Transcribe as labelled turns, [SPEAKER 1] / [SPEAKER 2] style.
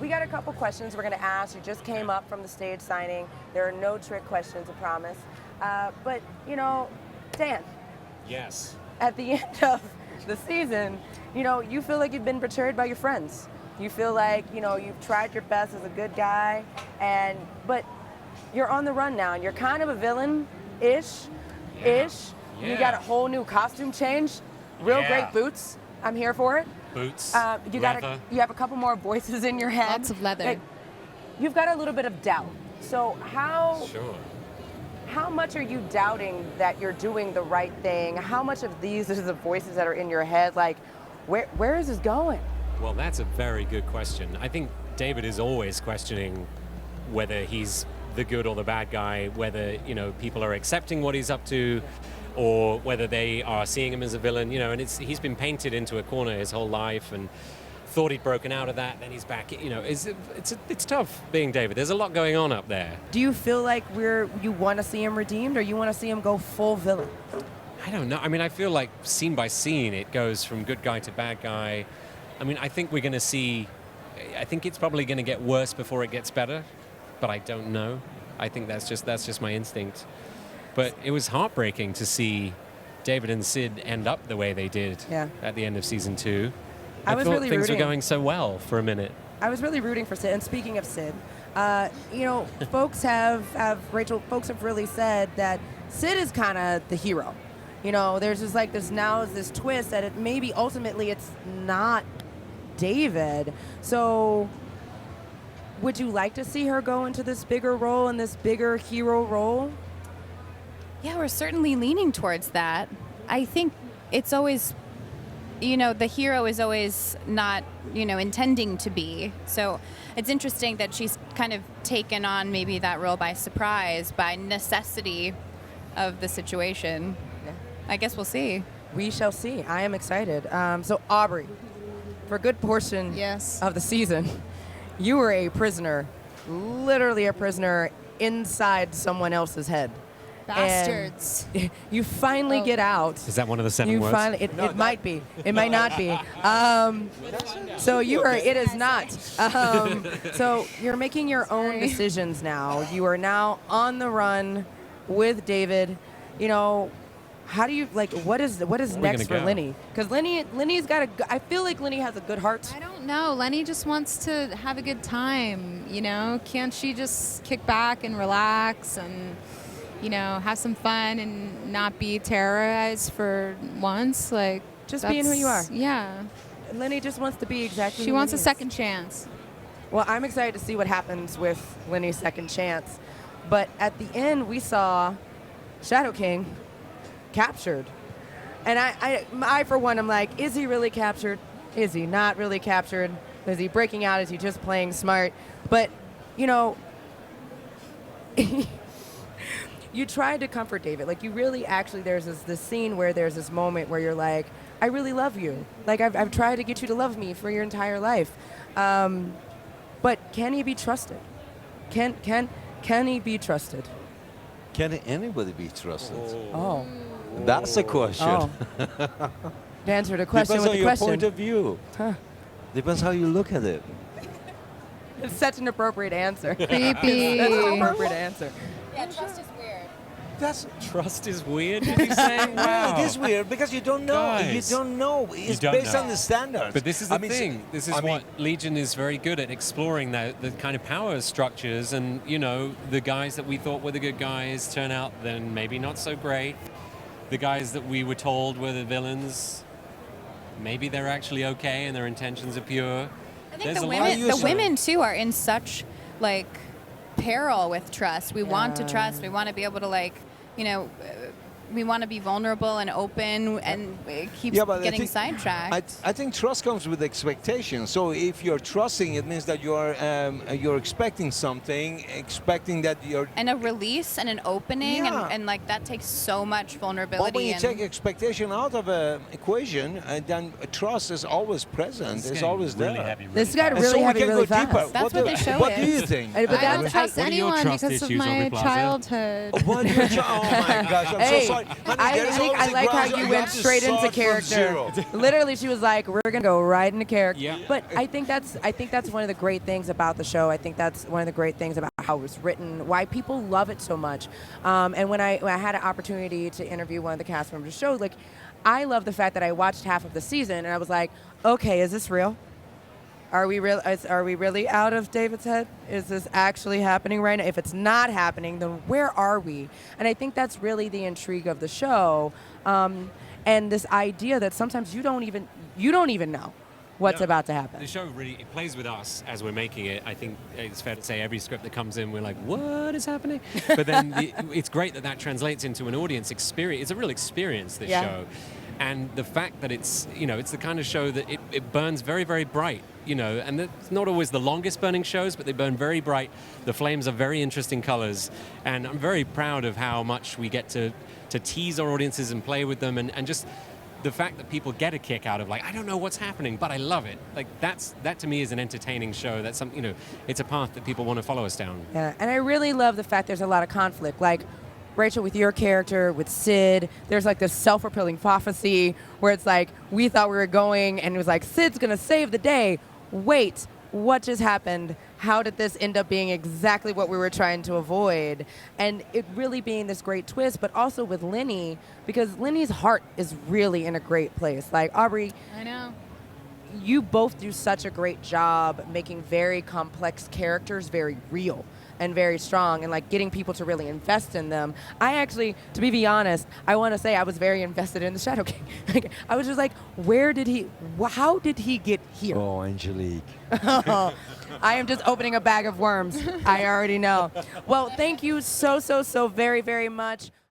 [SPEAKER 1] we got a couple questions we're going to ask. You just came up from the stage signing. There are no trick questions, I promise. But, you know, Dan.
[SPEAKER 2] Yes.
[SPEAKER 1] At the end of the season, you know, you feel like you've been betrayed by your friends. You feel like, you know, you've tried your best as a good guy, but you're on the run now, and you're kind of a villain-ish. Yeah. You got a whole new costume change. Real great boots. I'm here for it.
[SPEAKER 2] Boots.
[SPEAKER 1] You have a couple more voices in your head.
[SPEAKER 3] Lots of leather.
[SPEAKER 1] Like, you've got a little bit of doubt. So how much are you doubting that you're doing the right thing? How much of these are the voices that are in your head? Like, where is this going?
[SPEAKER 2] Well, that's a very good question. I think David is always questioning whether he's the good or the bad guy, whether, you know, people are accepting what he's up to, or whether they are seeing him as a villain, you know, and he's been painted into a corner his whole life and thought he'd broken out of that, then he's back, you know, it's tough being David. There's a lot going on up there.
[SPEAKER 1] Do you feel like you want to see him redeemed, or you want to see him go full villain?
[SPEAKER 2] I don't know. I mean, I feel like scene by scene it goes from good guy to bad guy. I mean, I think it's probably going to get worse before it gets better, but I don't know. I think that's just my instinct. But it was heartbreaking to see David and Sid end up the way they did at the end of season 2. I thought really things were going so well for a minute.
[SPEAKER 1] I was really rooting for Sid. And speaking of Sid, you know, folks have really said that Sid is kind of the hero. You know, there's just like this twist that maybe ultimately it's not David. So would you like to see her go into this bigger role and this bigger hero role?
[SPEAKER 3] Yeah, we're certainly leaning towards that. I think it's always, you know, the hero is always not, you know, intending to be. So it's interesting that she's kind of taken on maybe that role by surprise, by necessity of the situation. Yeah. I guess we'll see.
[SPEAKER 1] We shall see. I am excited. So Aubrey, for a good portion of the season, you were a prisoner, literally a prisoner inside someone else's head.
[SPEAKER 3] Bastards.
[SPEAKER 1] And you finally get out.
[SPEAKER 2] Is that one of the 7 words?
[SPEAKER 1] It might be. It might not be. So it is not. So you're making your own decisions now. You are now on the run with David. You know, how do you, like, what is next for Lenny? Because Lenny's got I feel like Lenny has a good heart.
[SPEAKER 4] I don't know. Lenny just wants to have a good time, you know? Can't she just kick back and relax and, you know, have some fun and not be terrorized for once? Like,
[SPEAKER 1] just being who you are.
[SPEAKER 4] Yeah.
[SPEAKER 1] Lenny just wants to be exactly
[SPEAKER 4] She
[SPEAKER 1] who
[SPEAKER 4] wants
[SPEAKER 1] he
[SPEAKER 4] a
[SPEAKER 1] is.
[SPEAKER 4] second chance.
[SPEAKER 1] Well, I'm excited to see what happens with Lenny's second chance. But at the end, we saw Shadow King captured. And I for one, I'm like, is he really captured? Is he not really captured? Is he breaking out? Is he just playing smart? But, you know, you tried to comfort David. Like, you really actually, there's this scene where there's this moment where you're like, I really love you. Like, I've tried to get you to love me for your entire life. But can he be trusted? Can he be trusted?
[SPEAKER 5] Can anybody be trusted?
[SPEAKER 1] Oh.
[SPEAKER 5] That's the question.
[SPEAKER 1] Oh. To answer the question
[SPEAKER 5] Depends
[SPEAKER 1] with
[SPEAKER 5] on
[SPEAKER 1] the
[SPEAKER 5] your
[SPEAKER 1] question.
[SPEAKER 5] point of view.
[SPEAKER 1] Huh.
[SPEAKER 5] Depends how you look at it.
[SPEAKER 1] It's such an appropriate answer.
[SPEAKER 4] Creepy.
[SPEAKER 1] That's an appropriate answer.
[SPEAKER 3] Yeah, trust is weird.
[SPEAKER 2] Trust is weird, did you say? Wow.
[SPEAKER 5] It is weird because you don't know.
[SPEAKER 2] Guys.
[SPEAKER 5] You don't know. It's
[SPEAKER 2] don't
[SPEAKER 5] based
[SPEAKER 2] know.
[SPEAKER 5] on the standards.
[SPEAKER 2] But this is the thing. This is what Legion is very good at, exploring the kind of power structures. And, you know, the guys that we thought were the good guys turn out then maybe not so great. The guys that we were told were the villains, maybe they're actually okay and their intentions are pure.
[SPEAKER 3] I think the women too are in such, like, peril with trust. We want to trust. We want to be able to, like, you know, we want to be vulnerable and open, and it keeps getting sidetracked.
[SPEAKER 5] I think trust comes with expectation. So if you're trusting, it means that you're expecting something, expecting that you're...
[SPEAKER 3] And a release and an opening, and like, that takes so much vulnerability.
[SPEAKER 5] But when you take expectation out of an equation, then trust is always present. It's always
[SPEAKER 2] really
[SPEAKER 5] there.
[SPEAKER 2] Heavy,
[SPEAKER 1] This got really heavy really fast.
[SPEAKER 3] That's what the show
[SPEAKER 5] What
[SPEAKER 3] is.
[SPEAKER 5] do you think?
[SPEAKER 4] I don't trust
[SPEAKER 2] What are your
[SPEAKER 4] anyone
[SPEAKER 2] trust
[SPEAKER 4] because of
[SPEAKER 2] issues,
[SPEAKER 4] my
[SPEAKER 2] Aubrey Plaza?
[SPEAKER 4] childhood.
[SPEAKER 5] Oh my gosh, I'm so start. Honey,
[SPEAKER 1] I
[SPEAKER 5] there is always
[SPEAKER 1] I
[SPEAKER 5] a
[SPEAKER 1] like how
[SPEAKER 5] ground
[SPEAKER 1] you
[SPEAKER 5] zero.
[SPEAKER 1] went
[SPEAKER 5] have to
[SPEAKER 1] straight into
[SPEAKER 5] start from
[SPEAKER 1] character.
[SPEAKER 5] zero.
[SPEAKER 1] Literally, she was like, "We're gonna go right into character."
[SPEAKER 2] Yeah.
[SPEAKER 1] But I think that's one of the great things about the show. I think that's one of the great things about how it was written, why people love it so much. And when I had an opportunity to interview one of the cast members of the show, like, I love the fact that I watched half of the season and I was like, "Okay, is this real? Are we really out of David's head? Is this actually happening right now? If it's not happening, then where are we?" And I think that's really the intrigue of the show, and this idea that sometimes you don't even know what's
[SPEAKER 2] No,
[SPEAKER 1] about to happen.
[SPEAKER 2] The show really it plays with us as we're making it. I think it's fair to say every script that comes in, we're like, what is happening? But then it's great that translates into an audience experience. It's a real experience, this
[SPEAKER 1] Yeah.
[SPEAKER 2] show. And the fact that it's the kind of show that it burns very, very bright, and it's not always the longest burning shows, but they burn very bright. The flames are very interesting colors. And I'm very proud of how much we get to tease our audiences and play with them and just the fact that people get a kick out of, like, I don't know what's happening, but I love it. Like, that to me is an entertaining show. That's something, it's a path that people want to follow us down.
[SPEAKER 1] Yeah, and I really love the fact there's a lot of conflict. Like, Rachel, with your character, with Sid, there's like this self-fulfilling prophecy where it's like, we thought we were going, and it was like, Sid's gonna save the day. Wait, what just happened? How did this end up being exactly what we were trying to avoid? And it really being this great twist, but also with Lenny, because Lenny's heart is really in a great place. Like, Aubrey,
[SPEAKER 4] I know.
[SPEAKER 1] you both do such a great job making very complex characters very real and very strong, and like getting people to really invest in them. I actually, to be honest, I want to say I was very invested in the Shadow King. Like, I was just like, how did he get here?
[SPEAKER 6] Oh, Angelique.
[SPEAKER 1] I am just opening a bag of worms. I already know. Well, thank you so very, very much.